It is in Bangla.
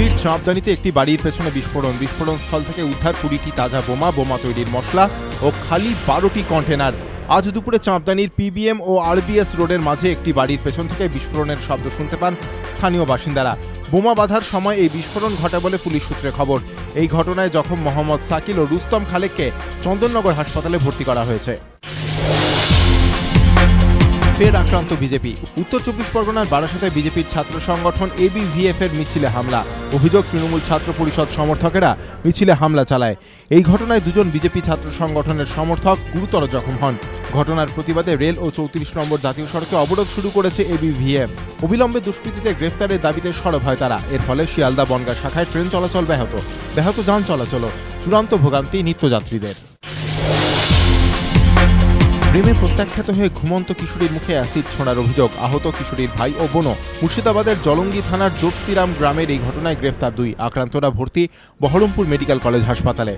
হুগলির চাঁপদানিতে একটি বাড়ির পেছনে বিস্ফোরণস্থল থেকে উদ্ধার 20টি তাজা বোমা তৈরির মশলা ও খালি 12টি কন্টেনার। আজ দুপুরে চাঁপদানির পিবিএম ও আরবিএস রোডের মাঝে একটি বাড়ির পেছন থেকে বিস্ফোরণের শব্দ শুনতে পান স্থানীয় বাসিন্দারা। বোমা বাঁধার সময় এই বিস্ফোরণ ঘটে বলে পুলিশ সূত্রে খবর। এই ঘটনায় জখম মোহাম্মদ সাকিল ও রুস্তম খালেককে চন্দননগর হাসপাতালে ভর্তি করা হয়েছে। ফের আক্রান্ত বিজেপি। উত্তর 24 পরগনার বারাসাতে বিজেপির ছাত্র সংগঠন এবিভিএফ এর মিছিলে হামলা। অভিযোগ, তৃণমূল ছাত্র পরিষদ সমর্থকেরা মিছিলে হামলা চালায়। এই ঘটনায় দুজন বিজেপি ছাত্র সংগঠনের সমর্থক গুরুতর জখম হন। ঘটনার প্রতিবাদে রেল ও 34 নম্বর জাতীয় সড়কে অবরোধ শুরু করেছে এবিভিএফ। অবিলম্বে দুষ্কৃতীদের গ্রেফতারের দাবিতে সরব হয় তারা। এর ফলে শিয়ালদা বনগাঁ শাখায় ট্রেন চলাচল ব্যাহত যান চলাচল, চূড়ান্ত ভোগান্তি নিত্যযাত্রীদের। প্রেমে প্রত্যাখ্যাত হয়ে ঘুমন্ত কিশোরীর মুখে অ্যাসিড ছোঁড়ার অভিযোগ, আহত কিশোরীর ভাই ও বোনও। মুর্শিদাবাদের জলঙ্গি থানার জোটসিরাম গ্রামের এই ঘটনায় গ্রেফতার 2। আক্রান্তরা ভর্তি বহরমপুর মেডিকেল কলেজ হাসপাতালে।